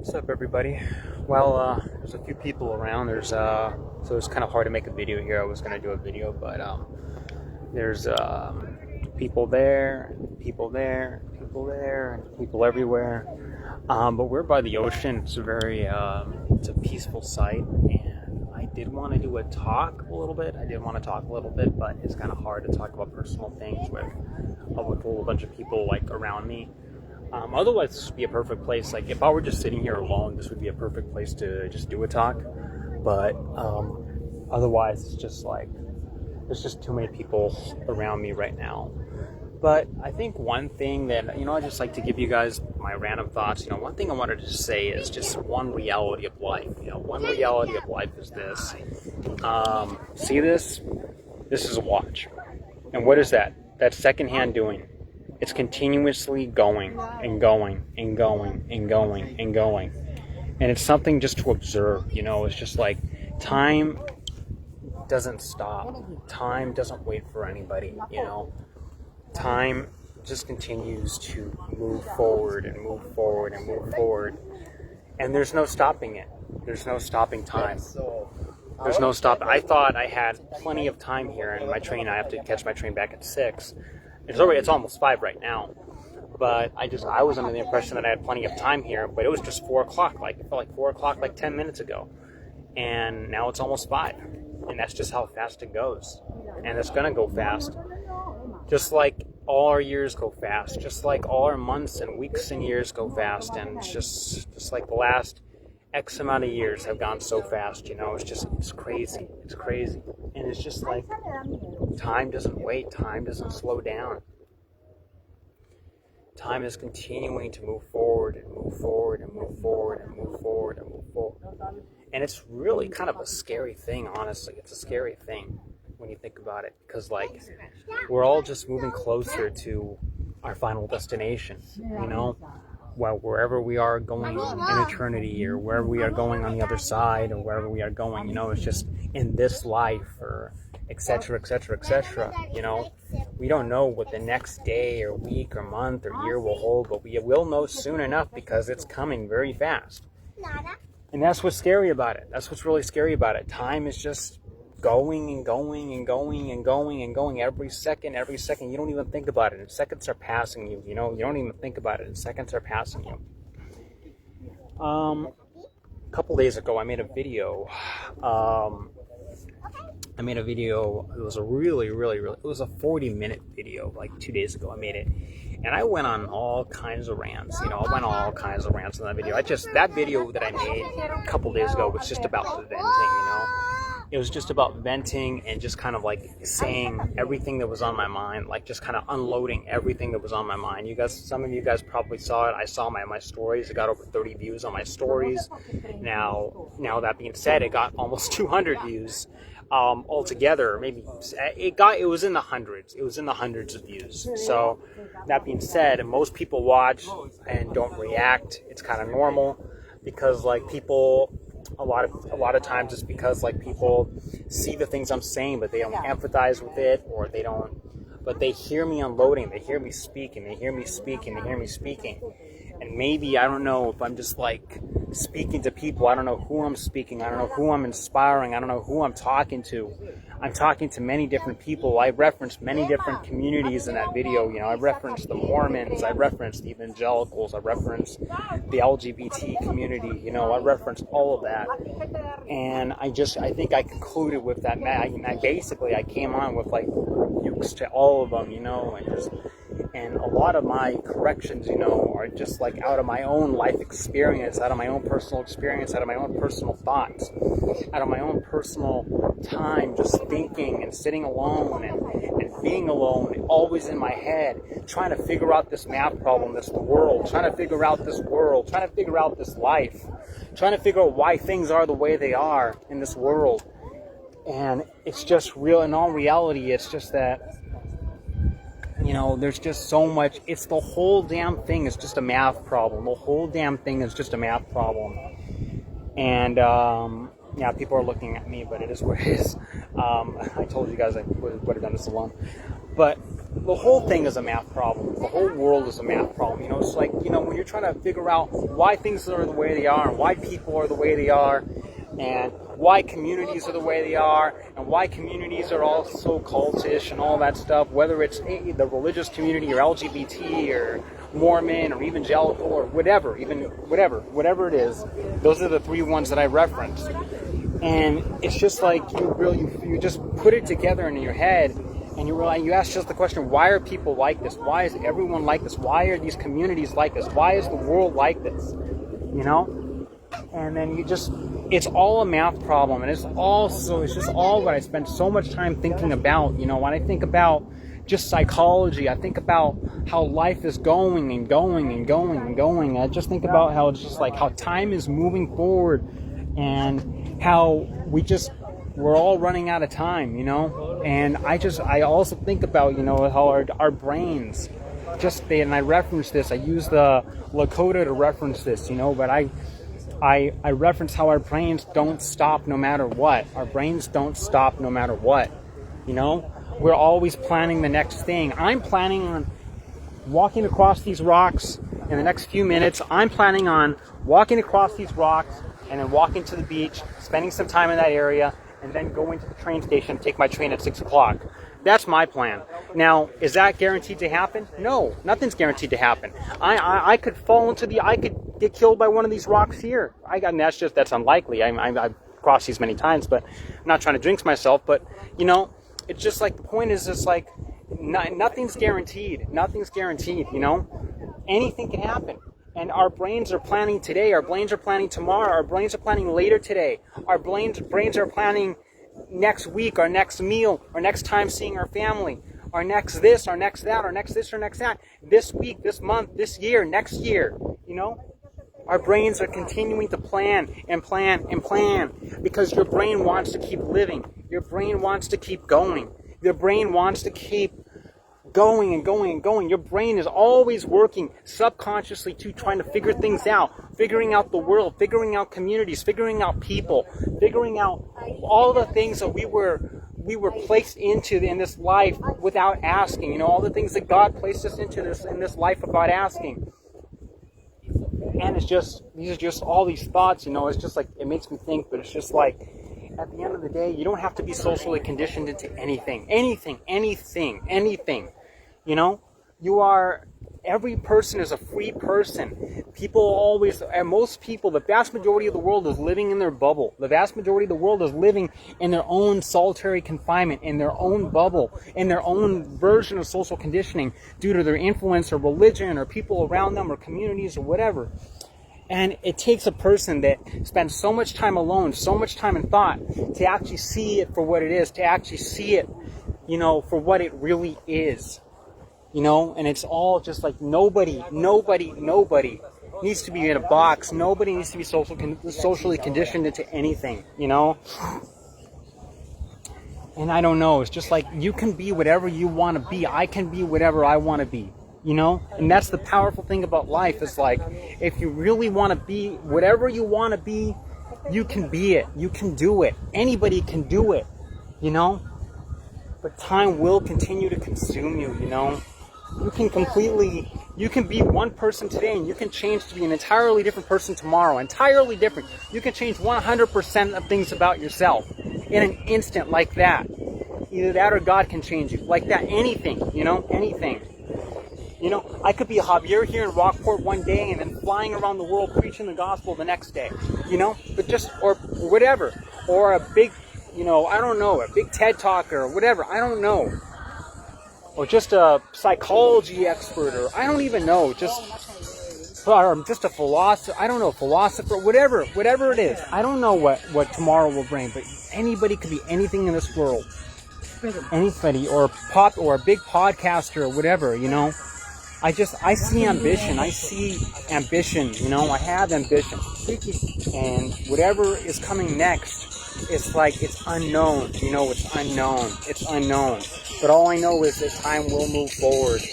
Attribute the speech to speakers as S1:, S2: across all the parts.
S1: What's up, everybody? Well, there's a few people around. So it's kind of hard to make a video here. I was gonna do a video, but there's people there, people there, people there, and people everywhere. But we're by the ocean. It's it's a peaceful sight, and I did want to do a talk a little bit. I did want to talk a little bit, but it's kind of hard to talk about personal things with a whole bunch of people like around me. Otherwise, this would be a perfect place. Like, if I were just sitting here alone, this would be a perfect place to just do a talk. But otherwise, it's just like, there's just too many people around me right now. But I think one thing that, I just like to give you guys my random thoughts. One thing I wanted to say is just one reality of life. One reality of life is this. See this? This is a watch. And what is that? That's secondhand doing. It's continuously going and going and going and going and going. And it's something just to observe, it's just like time doesn't stop. Time doesn't wait for anybody, Time just continues to move forward and move forward and move forward. And there's no stopping it. There's no stopping time. There's no stop. I thought I had plenty of time here, and my train, I have to catch my train back at 6. It's almost 5 right now, but I was under the impression that I had plenty of time here, but it was just 4 o'clock. It felt like 4 o'clock like 10 minutes ago, and now it's almost 5, and that's just how fast it goes. And it's gonna go fast, just like all our years go fast, just like all our months and weeks and years go fast, and it's just like the last X amount of years have gone so fast. It's crazy. It's crazy. And it's just like time doesn't wait. Time doesn't slow down. Time is continuing to move forward and move forward and move forward and move forward and move forward. And it's really kind of a scary thing, honestly. It's a scary thing when you think about it, because we're all just moving closer to our final destination, Well, wherever we are going in eternity, or wherever we are going on the other side, or wherever we are going, it's just in this life, or etc., etc., etc. We don't know what the next day or week or month or year will hold, but we will know soon enough, because it's coming very fast. And that's what's scary about it. That's what's really scary about it. Time is just going and going and going and going and going every second. You don't even think about it, and seconds are passing you. You don't even think about it, and seconds are passing you. A couple days ago, I made a video. It was a really, it was a 40-minute video. Like 2 days ago, I made it, and I went on all kinds of rants. I went on all kinds of rants in that video. That video that I made a couple days ago was just about the venting. It was just about venting and just kind of like saying everything that was on my mind, like just kind of unloading everything that was on my mind. Some of you guys probably saw it. I saw my stories. It got over 30 views on my stories. Now that being said, it got almost 200 views altogether. Maybe it was in the hundreds. It was in the hundreds of views. So that being said, most people watch and don't react. It's kind of normal, because a lot of times it's because people see the things I'm saying, but they don't empathize with it, or they don't, but they hear me unloading, they hear me speaking, and maybe, I don't know if I'm just speaking to people. I don't know who I'm speaking, I don't know who I'm inspiring, I don't know who I'm talking to. I'm talking to many different people. I referenced many different communities in that video. I referenced the Mormons, I referenced the evangelicals, I referenced the LGBT community, I referenced all of that. And I think I concluded with that. I came on with rebukes to all of them, and a lot of my corrections, are just out of my own life experience, out of my own personal experience, out of my own personal thoughts, out of my own personal time, just thinking and sitting alone and being alone, always in my head, trying to figure out this math problem that's the world, trying to figure out this world, trying to figure out this life, trying to figure out why things are the way they are in this world. And it's just real. In all reality, it's just that, there's just so much. It's the whole damn thing is just a math problem. The whole damn thing is just a math problem. And people are looking at me, but it is what it is. I told you guys I would have done this alone. But the whole thing is a math problem. The whole world is a math problem. You know, it's like, you know, when you're trying to figure out why things are the way they are and why people are the way they are and why communities are the way they are and why communities are all so cultish and all that stuff, whether it's the religious community or LGBT or Mormon or evangelical or whatever, whatever it is, those are the three ones that I referenced. And it's just like you just put it together in your head and you ask just the question, why are people like this? Why is everyone like this? Why are these communities like this? Why is the world like this? You know? And then it's all a math problem, and it's just all what I spend so much time thinking about. You know, when I think about just psychology, I think about how life is going and going and going and going. I just think about how it's just like how time is moving forward and how we're all running out of time, you know? And I also think about, you know, how our brains and I reference this, I use the Lakota to reference this, you know, but I reference how our brains don't stop no matter what. Our brains don't stop no matter what, you know? We're always planning the next thing. I'm planning on walking across these rocks in the next few minutes. I'm planning on walking across these rocks and then walking to the beach, spending some time in that area, and then going to the train station, take my train at 6 o'clock. That's my plan. Now, is that guaranteed to happen? No, nothing's guaranteed to happen. I could I could get killed by one of these rocks here. That's unlikely. I've crossed these many times, but I'm not trying to jinx myself. But, you know, it's just like, the point is just like, nothing's guaranteed. Nothing's guaranteed, you know? Anything can happen. And our brains are planning today. Our brains are planning tomorrow. Our brains are planning later today. Our brains are planning next week, our next meal, our next time seeing our family, our next this, our next that, our next this, our next that, this week, this month, this year, next year, you know? Our brains are continuing to plan and plan and plan because your brain wants to keep living. Your brain wants to keep going. Your brain wants to keep going and going and going. Your brain is always working subconsciously to trying to figure things out, figuring out the world, figuring out communities, figuring out people, figuring out all the things that we were placed into in this life without asking. You know, all the things that God placed us into in this life without asking. And these are just all these thoughts, you know, it's just like, it makes me think, but it's just like, at the end of the day, you don't have to be socially conditioned into anything. You know, every person is a free person. Most people, the vast majority of the world is living in their bubble. The vast majority of the world is living in their own solitary confinement, in their own bubble, in their own version of social conditioning due to their influence or religion or people around them or communities or whatever. And it takes a person that spends so much time alone, so much time in thought, to actually see it for what it is, to actually see it, you know, for what it really is. You know, and it's all just like nobody needs to be in a box. Nobody needs to be socially conditioned into anything, you know? And I don't know, it's just like, you can be whatever you want to be. I can be whatever I want to be. You know, and that's the powerful thing about life. Is like, if you really want to be whatever you want to be, you can be it. You can do it. Anybody can do it, you know. But time will continue to consume you, you know. You can be one person today and you can change to be an entirely different person tomorrow. Entirely different. You can change 100% of things about yourself in an instant like that. Either that or God can change you. Like that, anything, you know, anything. You know, I could be a Javier here in Rockport one day and then flying around the world preaching the gospel the next day, you know, or whatever, or a big, you know, I don't know, a big TED talker or whatever, I don't know, or just a psychology expert, or I don't even know, just a philosopher, I don't know, philosopher, whatever it is. I don't know what tomorrow will bring, but anybody could be anything in this world. Anybody, or a big podcaster or whatever, you know. I see ambition, you know, I have ambition. And whatever is coming next, it's like, it's unknown, you know, it's unknown. But all I know is that time will move forward.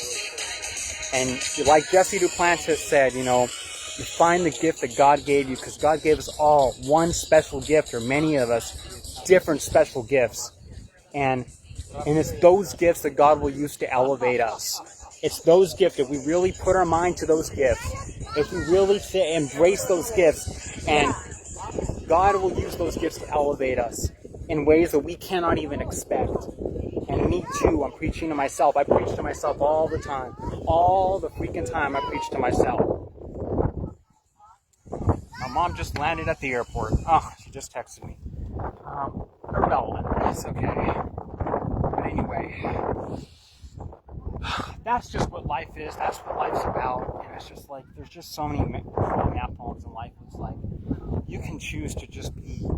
S1: And like Jesse Duplantis said, you know, you find the gift that God gave you, because God gave us all one special gift, or many of us, different special gifts. And And it's those gifts that God will use to elevate us. It's those gifts. If we really put our mind to those gifts, if we really embrace those gifts, and God will use those gifts to elevate us in ways that we cannot even expect. And me too, I'm preaching to myself. I preach to myself all the time. All the freaking time I preach to myself. My mom just landed at the airport. Oh, she just texted me. Irrelevant. It's okay. But anyway, that's just what life is. That's what life's about. And it's just like, there's just so many map poems in life. It's like, you can choose to just be,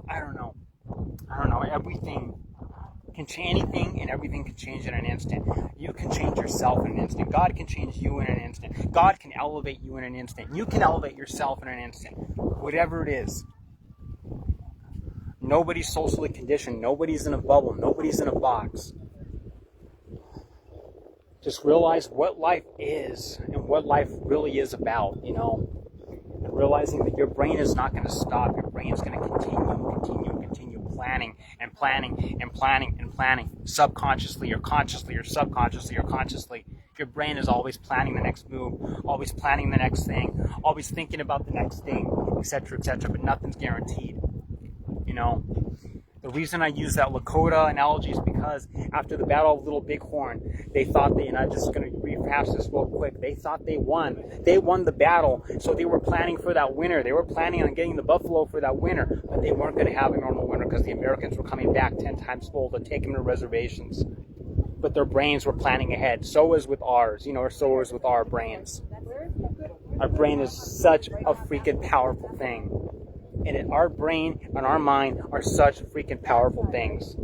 S1: I don't know, everything can change, anything and everything can change in an instant. You can change yourself in an instant. God can change you in an instant. God can elevate you in an instant. You can elevate yourself in an instant. Whatever it is. Nobody's socially conditioned. Nobody's in a bubble. Nobody's in a box. Just realize what life is and what life really is about, you know. And realizing that your brain is not going to stop. Your brain's going to continue planning and planning and planning and planning. Subconsciously or consciously or subconsciously or consciously. Your brain is always planning the next move, always planning the next thing, always thinking about the next thing, etc., but nothing's guaranteed. You know, the reason I use that Lakota analogy is because after the Battle of Little Bighorn, they thought and I'm just going to rehash this real quick, they thought they won. They won the battle, so they were planning for that winter. They were planning on getting the buffalo for that winter, but they weren't going to have a normal winter because the Americans were coming back 10 times full to take them to reservations. But their brains were planning ahead. So is with ours, you know, or so is with our brains. Our brain is such a freaking powerful thing. And our brain and our mind are such freaking powerful things.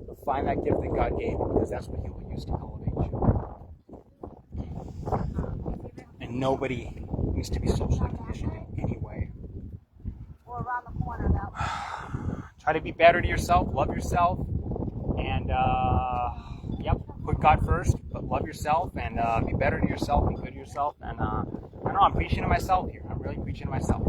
S1: So find that gift that God gave you, because that's what He will use to elevate you. And nobody needs to be socially conditioned in any way. Try to be better to yourself, love yourself, and put God first, but love yourself, and be better to yourself, be good to yourself. And I know I'm preaching to myself here. I'm really preaching to myself.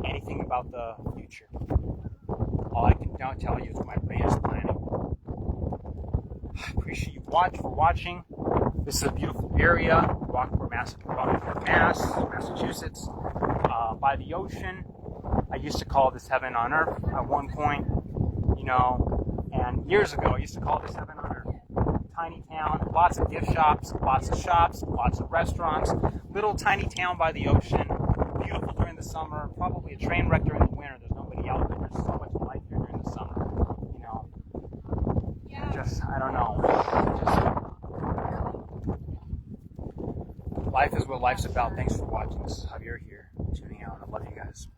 S1: Anything about the future. All I can now tell you is my brain is planning. I appreciate you for watching. This is a beautiful area, Rockport, Massachusetts, by the ocean. I used to call this heaven on earth at one point, you know, and years ago I used to call this heaven on earth. Tiny town, lots of gift shops, lots of restaurants, little tiny town by the ocean, beautiful during the summer, probably a train wreck during the winter. There's nobody out there. There's so much life here during the summer, you know. I don't know. Life is what life's about. Thanks for watching. This is Javier here, tuning out. I love you guys.